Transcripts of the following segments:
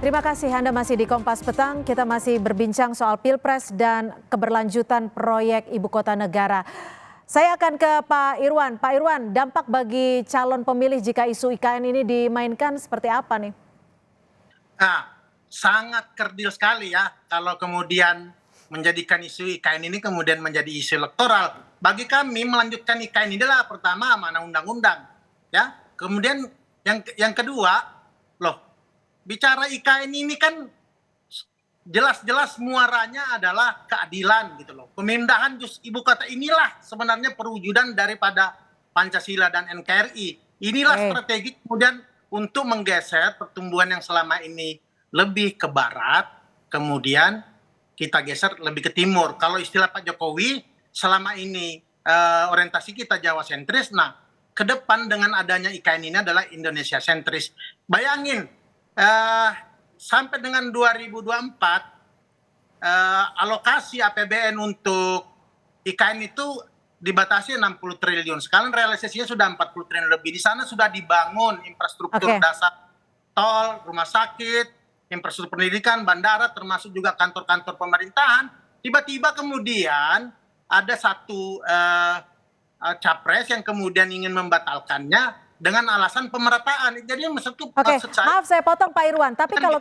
Terima kasih Anda masih di Kompas Petang. Kita masih berbincang soal Pilpres dan keberlanjutan proyek Ibu Kota Negara. Saya akan ke Pak Irwan. Pak Irwan, dampak bagi calon pemilih jika isu IKN ini dimainkan seperti apa nih? Sangat kerdil sekali ya kalau kemudian menjadikan isu IKN ini kemudian menjadi isu elektoral. Bagi kami melanjutkan IKN ini adalah pertama amanah undang-undang, ya. Kemudian yang kedua, bicara IKN ini kan jelas-jelas muaranya adalah keadilan gitu loh. Pemindahan ibu kota inilah sebenarnya perwujudan daripada Pancasila dan NKRI. Inilah strategi kemudian untuk menggeser pertumbuhan yang selama ini lebih ke barat, kemudian kita geser lebih ke timur. Kalau istilah Pak Jokowi, selama ini orientasi kita Jawa sentris, nah ke depan dengan adanya IKN ini adalah Indonesia sentris. Bayangin, sampai dengan 2024 alokasi APBN untuk IKN itu dibatasi 60 triliun. Sekarang realisasinya sudah 40 triliun lebih. Di sana sudah dibangun infrastruktur dasar, tol, rumah sakit, infrastruktur pendidikan, bandara, termasuk juga kantor-kantor pemerintahan. Tiba-tiba kemudian ada satu capres yang kemudian ingin membatalkannya dengan alasan pemerataan. Jadi maksud saya, maaf saya potong Pak Irwan, tapi kalau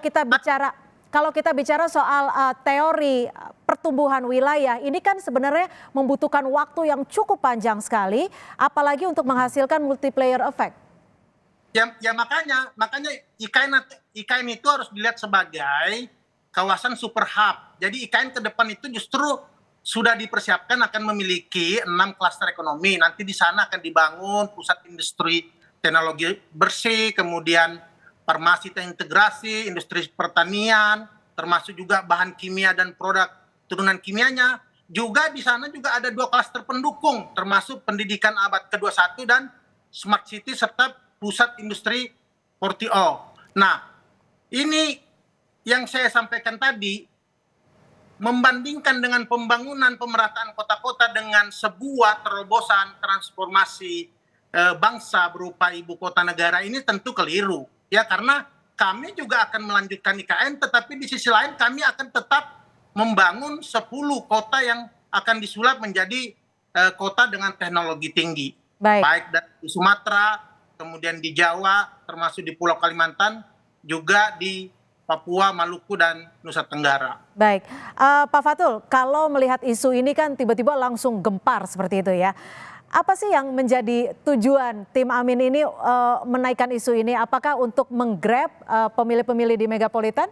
kita bicara soal teori pertumbuhan wilayah, ini kan sebenarnya membutuhkan waktu yang cukup panjang sekali, apalagi untuk menghasilkan multiplier effect. Ya makanya IKN itu harus dilihat sebagai kawasan super hub. Jadi IKN ke depan itu justru sudah dipersiapkan akan memiliki 6 klaster ekonomi. Nanti di sana akan dibangun pusat industri teknologi bersih, kemudian farmasi terintegrasi, industri pertanian, termasuk juga bahan kimia dan produk turunan kimianya. Juga di sana juga ada 2 klaster pendukung, termasuk pendidikan abad ke-21 dan smart city serta pusat industri 4.0. Nah, ini yang saya sampaikan tadi, membandingkan dengan pembangunan pemerataan kota-kota dengan sebuah terobosan transformasi bangsa berupa ibu kota negara ini tentu keliru. Ya, karena kami juga akan melanjutkan IKN, tetapi di sisi lain kami akan tetap membangun 10 kota yang akan disulap menjadi kota dengan teknologi tinggi. Baik di Sumatera, kemudian di Jawa, termasuk di Pulau Kalimantan, juga di Papua, Maluku, dan Nusa Tenggara. Baik, Pak Fatul, kalau melihat isu ini kan tiba-tiba langsung gempar seperti itu ya. Apa sih yang menjadi tujuan tim Amin ini menaikkan isu ini? Apakah untuk menggrab pemilih-pemilih di megapolitan?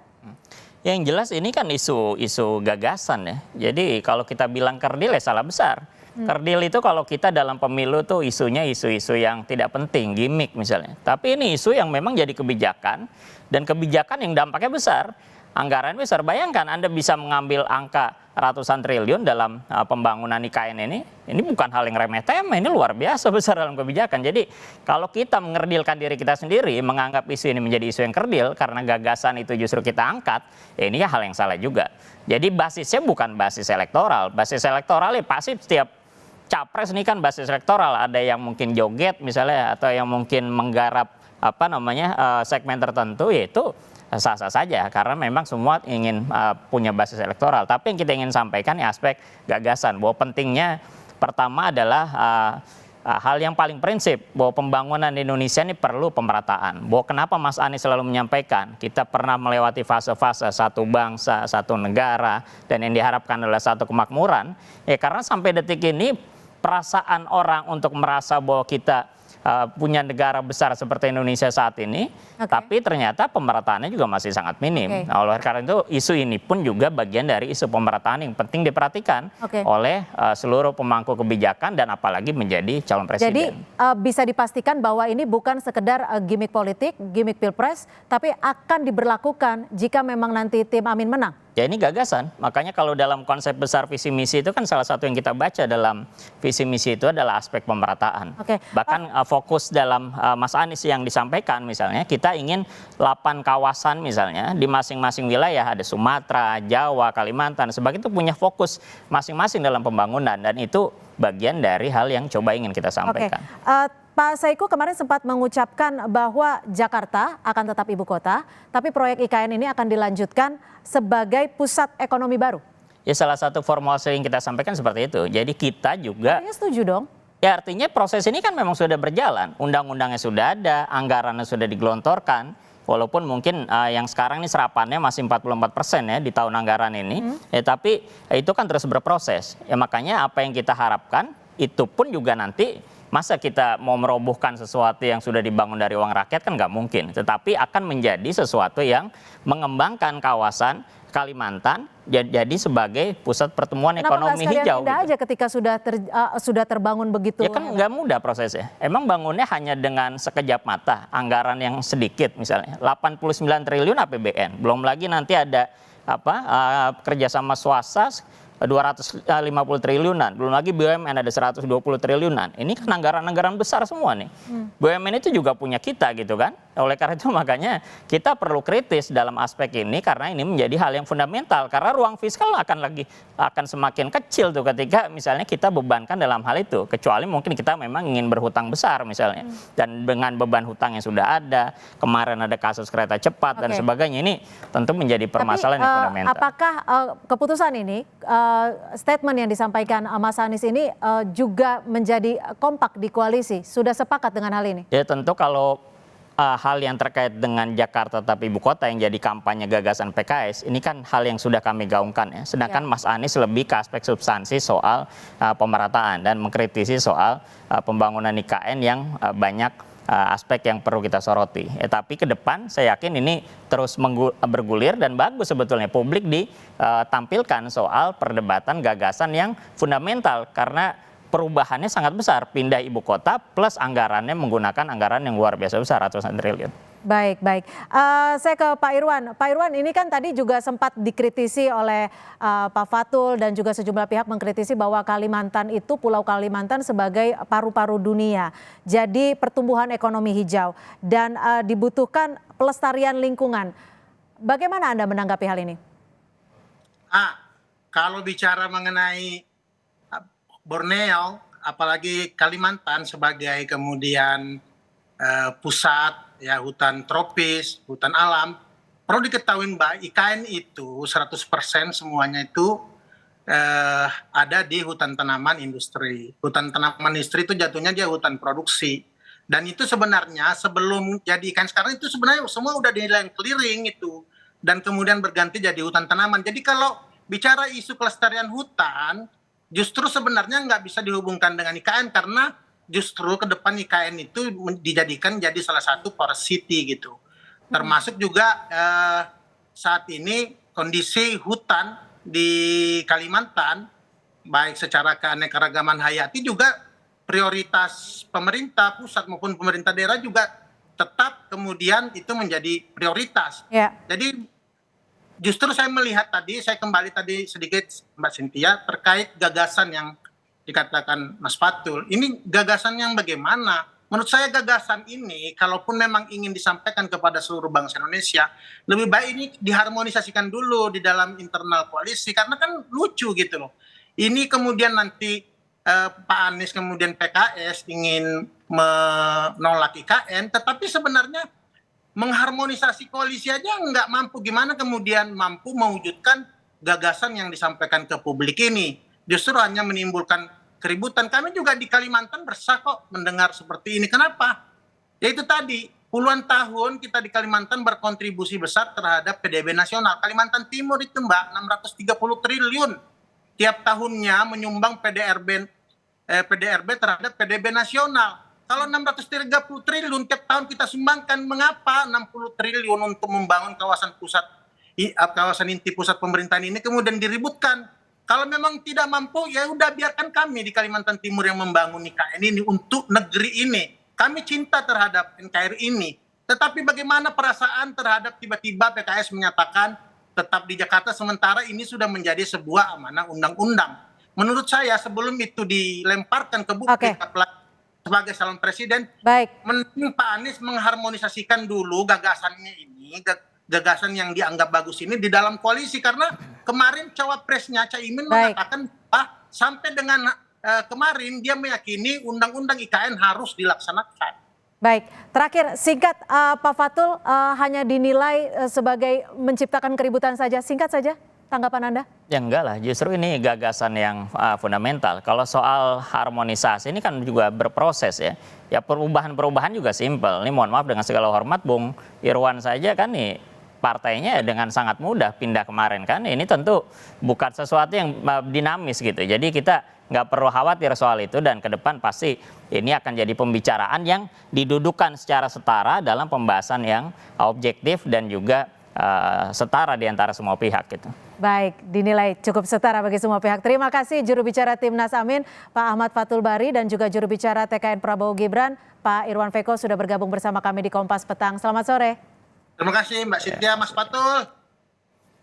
Yang jelas ini kan isu gagasan ya. Jadi kalau kita bilang kerdil ya salah besar. Kerdil itu kalau kita dalam pemilu tuh isunya isu-isu yang tidak penting, gimmick misalnya. Tapi ini isu yang memang jadi kebijakan, dan kebijakan yang dampaknya besar. Anggaran besar, bayangkan Anda bisa mengambil angka ratusan triliun dalam pembangunan IKN ini bukan hal yang remeh-temeh, ini luar biasa besar dalam kebijakan. Jadi kalau kita mengerdilkan diri kita sendiri, menganggap isu ini menjadi isu yang kerdil karena gagasan itu justru kita angkat, ya ini hal yang salah juga. Jadi basisnya bukan basis elektoral ya pasti setiap capres ini kan basis elektoral, ada yang mungkin joget misalnya atau yang mungkin menggarap segmen tertentu, yaitu sah-sah saja karena memang semua ingin punya basis elektoral. Tapi yang kita ingin sampaikan ya aspek gagasan, bahwa pentingnya pertama adalah hal yang paling prinsip bahwa pembangunan di Indonesia ini perlu pemerataan. Bahwa kenapa Mas Anies selalu menyampaikan kita pernah melewati fase-fase satu bangsa, satu negara, dan yang diharapkan adalah satu kemakmuran. Ya karena sampai detik ini perasaan orang untuk merasa bahwa kita punya negara besar seperti Indonesia saat ini, tapi ternyata pemerataannya juga masih sangat minim. Nah, oleh karena itu isu ini pun juga bagian dari isu pemerataan yang penting diperhatikan oleh seluruh pemangku kebijakan dan apalagi menjadi calon presiden. Jadi bisa dipastikan bahwa ini bukan sekedar gimmick politik, gimmick pilpres, tapi akan diberlakukan jika memang nanti tim Amin menang. Ya ini gagasan, makanya kalau dalam konsep besar visi misi itu kan salah satu yang kita baca dalam visi misi itu adalah aspek pemerataan. Bahkan fokus dalam Mas Anies yang disampaikan misalnya kita ingin 8 kawasan misalnya di masing-masing wilayah, ada Sumatera, Jawa, Kalimantan, sebagainya itu punya fokus masing-masing dalam pembangunan dan itu bagian dari hal yang coba ingin kita sampaikan. Pak Saiku kemarin sempat mengucapkan bahwa Jakarta akan tetap ibu kota, tapi proyek IKN ini akan dilanjutkan sebagai pusat ekonomi baru. Ya salah satu formulasi yang kita sampaikan seperti itu. Jadi kita juga Artinya setuju dong? ya artinya proses ini kan memang sudah berjalan. Undang-undangnya sudah ada, anggarannya sudah digelontorkan. Walaupun mungkin yang sekarang ini serapannya masih 44% ya di tahun anggaran ini. Ya, tapi itu kan terus berproses. Ya makanya apa yang kita harapkan itu pun juga nanti masa kita mau merobohkan sesuatu yang sudah dibangun dari uang rakyat kan nggak mungkin. Tetapi akan menjadi sesuatu yang mengembangkan kawasan Kalimantan jadi sebagai pusat pertemuan ekonomi hijau. Kenapa aja ketika sudah terbangun begitu? Ya kan nggak mudah prosesnya. Emang bangunnya hanya dengan sekejap mata, anggaran yang sedikit misalnya, 89 triliun APBN. Belum lagi nanti ada kerjasama swasta 250 triliunan, belum lagi BUMN ada 120 triliunan. Ini kan anggaran-anggaran besar semua nih. BUMN itu juga punya kita gitu kan. Oleh karena itu makanya kita perlu kritis dalam aspek ini karena ini menjadi hal yang fundamental karena ruang fiskal akan semakin kecil tuh ketika misalnya kita bebankan dalam hal itu. Kecuali mungkin kita memang ingin berhutang besar misalnya. Dan dengan beban hutang yang sudah ada, kemarin ada kasus kereta cepat dan sebagainya, ini tentu menjadi permasalahan yang fundamental. Apakah keputusan ini statement yang disampaikan Mas Anies ini juga menjadi kompak di koalisi? Sudah sepakat dengan hal ini? Ya tentu kalau hal yang terkait dengan Jakarta tapi ibu kota yang jadi kampanye gagasan PKS, ini kan hal yang sudah kami gaungkan ya. Sedangkan Mas Anies lebih ke aspek substansi soal pemerataan dan mengkritisi soal pembangunan IKN yang banyak aspek yang perlu kita soroti. Tapi ke depan saya yakin ini terus bergulir dan bagus sebetulnya publik ditampilkan soal perdebatan gagasan yang fundamental karena perubahannya sangat besar, pindah ibu kota plus anggarannya menggunakan anggaran yang luar biasa besar ratusan triliun. Baik. Saya ke Pak Irwan. Pak Irwan, ini kan tadi juga sempat dikritisi oleh Pak Fatul dan juga sejumlah pihak mengkritisi bahwa Kalimantan itu, Pulau Kalimantan sebagai paru-paru dunia. Jadi pertumbuhan ekonomi hijau dan dibutuhkan pelestarian lingkungan. Bagaimana Anda menanggapi hal ini? Kalau bicara mengenai Borneo, apalagi Kalimantan sebagai kemudian pusat ya hutan tropis, hutan alam, perlu diketahui Mbak, IKN itu 100% semuanya itu ada di hutan tanaman industri. Hutan tanaman industri itu jatuhnya dia hutan produksi. Dan itu sebenarnya sebelum jadi IKN sekarang itu sebenarnya semua udah di land clearing itu. Dan kemudian berganti jadi hutan tanaman. Jadi kalau bicara isu kelestarian hutan, justru sebenarnya nggak bisa dihubungkan dengan IKN karena justru ke depan IKN itu dijadikan jadi salah satu forest city gitu. Termasuk juga saat ini kondisi hutan di Kalimantan baik secara keanekaragaman hayati juga prioritas pemerintah pusat maupun pemerintah daerah juga tetap kemudian itu menjadi prioritas. Jadi justru saya melihat tadi, saya kembali tadi sedikit Mbak Cynthia terkait gagasan yang dikatakan Mas Fatul. Ini gagasan yang bagaimana? Menurut saya gagasan ini, kalaupun memang ingin disampaikan kepada seluruh bangsa Indonesia, lebih baik ini diharmonisasikan dulu di dalam internal koalisi, karena kan lucu gitu loh. Ini kemudian nanti Pak Anies kemudian PKS ingin menolak IKN, tetapi sebenarnya mengharmonisasi koalisi aja nggak mampu, gimana kemudian mampu mewujudkan gagasan yang disampaikan ke publik ini. Justru hanya menimbulkan keributan. Kami juga di Kalimantan resah kok mendengar seperti ini. Kenapa? Ya itu tadi, puluhan tahun kita di Kalimantan berkontribusi besar terhadap PDB nasional. Kalimantan Timur itu Mbak, 630 triliun. Tiap tahunnya menyumbang PDRB terhadap PDB nasional. Kalau 630 triliun tiap tahun kita sumbangkan, mengapa 60 triliun untuk membangun kawasan pusat, kawasan inti pusat pemerintahan ini kemudian diributkan? Kalau memang tidak mampu, ya udah biarkan kami di Kalimantan Timur yang membangun IKN ini untuk negeri ini. Kami cinta terhadap NKRI ini. Tetapi bagaimana perasaan terhadap tiba-tiba PKS menyatakan tetap di Jakarta sementara ini sudah menjadi sebuah amanah undang-undang. Menurut saya sebelum itu dilemparkan ke publik, sebagai calon presiden, mending Pak Anies mengharmonisasikan dulu gagasannya ini, gagasan yang dianggap bagus ini di dalam koalisi. Karena kemarin cawapresnya Caimin mengatakan sampai dengan kemarin dia meyakini undang-undang IKN harus dilaksanakan. Baik, terakhir singkat Pak Fatul, hanya dinilai sebagai menciptakan keributan saja. Singkat saja tanggapan Anda. Ya enggak lah, justru ini gagasan yang fundamental. Kalau soal harmonisasi ini kan juga berproses ya. Ya perubahan-perubahan juga simpel. Ini mohon maaf dengan segala hormat Bung Irwan saja kan nih partainya dengan sangat mudah pindah kemarin kan. Ini tentu bukan sesuatu yang dinamis gitu. Jadi kita nggak perlu khawatir soal itu dan ke depan pasti ini akan jadi pembicaraan yang didudukan secara setara dalam pembahasan yang objektif dan juga setara di antara semua pihak gitu. Baik, dinilai cukup setara bagi semua pihak. Terima kasih juru bicara Timnas Amin, Pak Ahmad Fathul Bari, dan juga juru bicara TKN Prabowo Gibran, Pak Irwan Veko sudah bergabung bersama kami di Kompas Petang. Selamat sore. Terima kasih Mbak Cynthia, Mas Fatul.